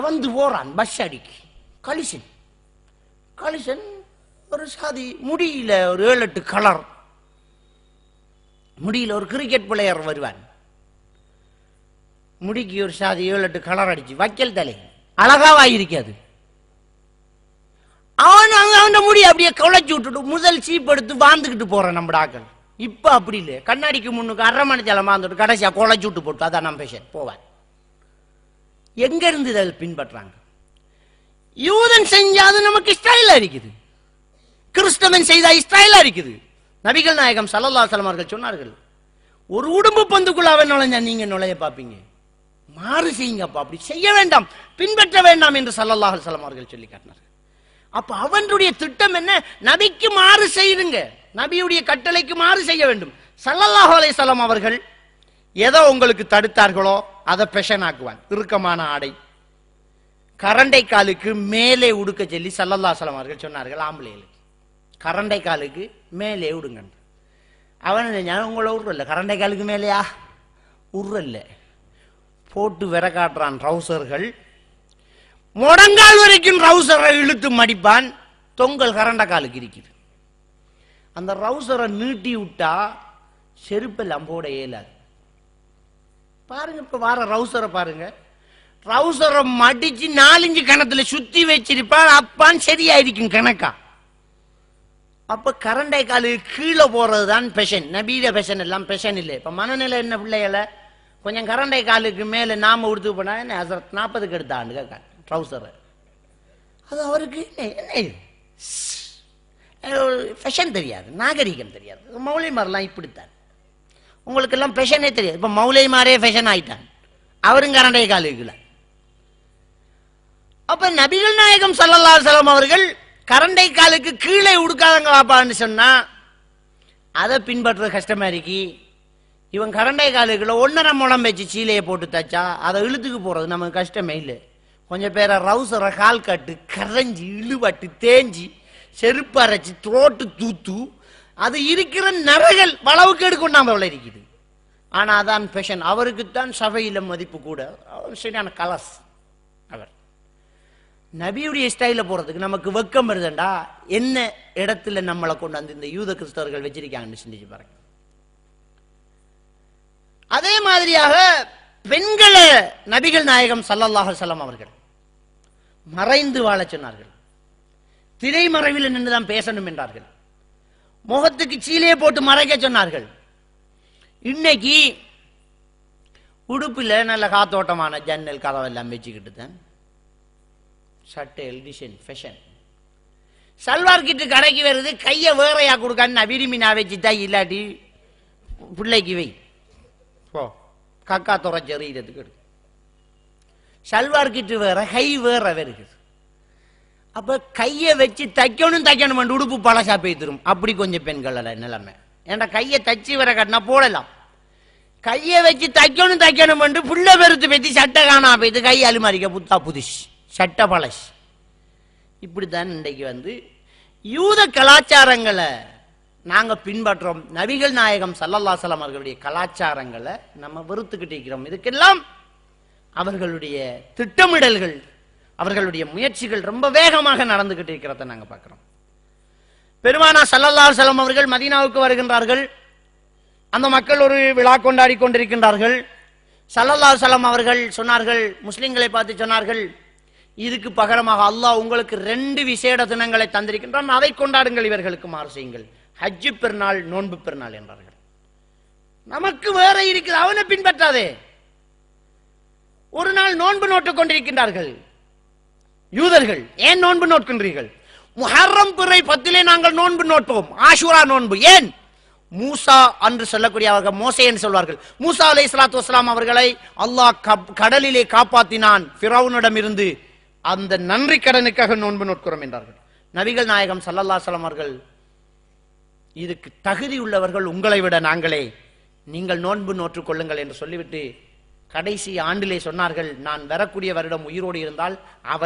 வந்து போறான் பஸ் அடிக்கு கலிசன் கலிசன் ஒரு சாதி முடியில ஒரு 7-8 கலர் முடியில ஒரு கிரிக்கெட் பிளேயர் வருவான் முடிக்கு ஒரு சாதி 7-8 கலர் அடிச்சு வைக்கல் தலை அழகாவா இருக்காது அவன் முடி அப்படியே குழைச்சி விட்டுட்டு முதல் சீப் எடுத்து வாழ்ந்துக்கிட்டு போறான் நம்ம ஆக்கள் இப்ப அப்படி இல்லை கண்ணாடிக்கு முன்னுக்கு 1/2 மணி நேரம் வாழ்ந்துட்டு கடைசியா குழைச்சி விட்டு போட்டு அதான் நம்ம பேச போவான் எங்க இருந்து இதை பின்பற்றாங்க யூதன் செஞ்சாது நமக்கு ஸ்டைலா இருக்குது கிறிஸ்தவன் செய்தா ஸ்டைலா இருக்குது நபிகள் நாயகம் ஸல்லல்லாஹு அலைஹி வஸல்லம் அவர்கள் சொன்னார்கள் ஒரு உடும்பு பந்துக்குள்ள அவன் நுழைஞ்சா நீங்க நுழைய பாப்பீங்க மாறு செய்யுங்கப்பா அப்படி செய்ய வேண்டாம் பின்பற்ற வேண்டாம் என்று ஸல்லல்லாஹு அலைஹி வஸல்லம் அவர்கள் சொல்லி காட்டினார்கள் அப்ப அவனுடைய திட்டம் என்ன நபிக்கு மாறு செய்யுங்க நபியுடைய கட்டளைக்கு மாறு செய்ய வேண்டும் ஸல்லல்லாஹு அலைஹி வஸல்லம் அவர்கள் ஏதோ உங்களுக்கு தடுத்தார்களோ அதை பெஷன் ஆக்குவான் இறுக்கமான ஆடை கரண்டை காலுக்கு மேலே உடுக்க சொல்லி ஸல்லல்லாஹு அலைஹி வஸல்லம் அவர்கள் சொன்னார்கள் ஆம்பளைகளுக்கு கரண்டை காலுக்கு மேலே உடுங்க அவன் ஞானம் உங்களை உருவல்ல கரண்டை காலுக்கு மேலேயா உருவல்ல போட்டு விர காட்டுறான் ட்ரௌசர்கள் முடங்கால் வரைக்கும் ரவுசரை இழுத்து மடிப்பான் தொங்கல் கரண்ட காலுக்கு இருக்குது அந்த ரவுசரை நீட்டி விட்டா செருப்பெல்லாம் போட இயலாது பாருங்க இப்ப வார ரவுசரை பாருங்க ரவுசரை மடிச்சு 4-5 கணத்துல சுத்தி வச்சிருப்பான் அப்பான் சரியாயிருக்கும் கணக்கா அப்ப கரண்டை காலு கீழே போறதுதான் பெஷன் நபீட பெஷன் எல்லாம் பெஷன் இல்லை இப்ப மனநிலை என்ன பிள்ளைகளை கொஞ்சம் கரண்டை காலுக்கு மேல நாம உடுத்து போனா என்ன 40க்கு எடுத்தாண்டு கேட்க ட்ரௌசர் அது அவருக்கு ஃபேஷன் தெரியாது நாகரிகம் தெரியாது மௌலிமாரெல்லாம் இப்படித்தான் உங்களுக்கு எல்லாம் ஃபேஷனே தெரியாது இப்ப மௌலிமாரே ஃபேஷன் ஆயிட்டான் அவரும் கரண்டை காலுக்குல அப்ப நபிகள் நாயகம் ஸல்லல்லாஹு அலைஹி வஸல்லம் அவர்கள் கரண்டை காலுக்கு கீழே உடுக்காதங்களாப்பான்னு சொன்னா அதை பின்பற்ற கஷ்டமா இருக்கு இவன் கரண்டை காலுக்குள்ள 1.5 முழம் வச்சு சீலையை போட்டு தச்சா அதை இழுத்துக்கு போறது நமக்கு கஷ்டமே இல்லை கொஞ்சம் பேரை ரவுசரை கால் கட்டு கரைஞ்சி இழுபட்டு தேஞ்சி செருப்பு அரைச்சி தோட்டு தூத்து அது இருக்கிற நரகள் வளவுக்கு எடுக்கொண்டாம இருக்குது ஆனா அதான் ஃபேஷன் அவருக்குத்தான் சபையில மதிப்பு கூட சரியான கலஸ் அவர் நபியுடைய ஸ்டைல போறதுக்கு நமக்கு வெக்கம் வருதுண்டா என்ன இடத்துல நம்மளை கொண்டு வந்து இந்த யூத கிறிஸ்தவர்கள் வச்சிருக்காங்கன்னு சிந்திச்சு பாருங்க அதே மாதிரியாக பெண்களை நபிகள் நாயகம் ஸல்லல்லாஹு அலைஹி வஸல்லம் அவர்கள் மறைந்து வாழ சொன்னார்கள் திரைமறைவில் நின்றுதான் பேசணும் என்றார்கள் முகத்துக்கு சீலையை போட்டு மறைக்க சொன்னார்கள் இன்னைக்கு உடுப்புல நல்ல காத்தோட்டமான ஜன்னல் கதவெல்லாம் வச்சுக்கிட்டு தான் சட்டைல் டிசைன் ஃபேஷன் சல்வார் கிட்டு கடைக்கு வருது கையை வேறையா கொடுக்கான்னு விரும்பி நான் வச்சுட்டா இல்லாட்டி பிள்ளைக்கு வை போ கக்கா துறைச்செறியறதுக்கு சல்வார் கிட்டு வேற கை வேற வருது அப்ப கையை வச்சு தைக்கணும் உடுப்பு பழசா பேத்துரும் அப்படி கொஞ்சம் பெண்கள் நிலைமை ஏன்டா கையை தச்சு வர கட்டினா போடலாம் கையை வச்சு தைக்கணும் புள்ள பெருத்து பேத்தி சட்டை காணா பேத்து கை அலுமாரிக்க புத்தா புதுசு சட்ட பழசு இப்படித்தான் இன்றைக்கு வந்து யூத கலாச்சாரங்களை நாங்க பின்பற்றோம் நபிகள் நாயகம் ஸல்லல்லாஹு அலைஹி வஸல்லம் அவர்களுடைய கலாச்சாரங்களை நம்ம வெறுத்துக்கிட்டு இருக்கிறோம் இதுக்கெல்லாம் அவர்களுடைய திட்டமிடல்கள் அவர்களுடைய முயற்சிகள் ரொம்ப வேகமாக நடந்துகிட்டு இருக்கிறத நாங்க பார்க்கிறோம் பெருமானார் ஸல்லல்லாஹு அலைஹி வஸல்லம் அவர்கள் மதீனாவுக்கு வருகின்றார்கள் அந்த மக்கள் ஒரு விழா கொண்டாடி கொண்டிருக்கின்றார்கள் ஸல்லல்லாஹு அலைஹி வஸல்லம் அவர்கள் சொன்னார்கள் முஸ்லிம்களை பார்த்து சொன்னார்கள் இதுக்கு பகரமாக அல்லாஹ் உங்களுக்கு 2 விசேட தினங்களை தந்திருக்கின்றான் அதை கொண்டாடுங்கள் இவர்களுக்கு மாறு செய்யுங்கள் ஹஜ்ஜு பெருநாள் நோன்பு பெருநாள் என்றார்கள் நமக்கு வேற இருக்குது அவனை பின்பற்றாதே ஒரு நாள் நோன்பு நோட்டுக் கொண்டிருக்கின்றார்கள் யூதர்கள் ஏன் நோன்பு நோட்கின்றீர்கள் முஹர்ரம் பிறை 10 நாங்கள் நோன்பு நோட்போம் ஆஷூரா நோன்பு ஏன் மூசா என்று சொல்லக்கூடிய அவர்கள் மோசே என்று சொல்வார்கள் மூசா அலைஹிஸ்ஸலாத்து வஸ்ஸலாம் அவர்களை அல்லாஹ் கடலிலே காப்பாற்றினான் ஃபிரௌனிடம் இருந்து அந்த நன்றி கடனுக்காக நோன்பு நோட்கிறோம் என்றார்கள் நபிகள் நாயகம் ஸல்லல்லாஹு அலைஹி வஸல்லம் அவர்கள் இதுக்கு தகுதி உள்ளவர்கள் உங்களை விட நாங்களே நீங்கள் நோன்பு நோற்றுக் கொள்ளுங்கள் என்று சொல்லிவிட்டு கடைசி ஆண்டிலே சொன்னார்கள் நான் வரக்கூடிய வருடம் உயிரோடு இருந்தால் அவர்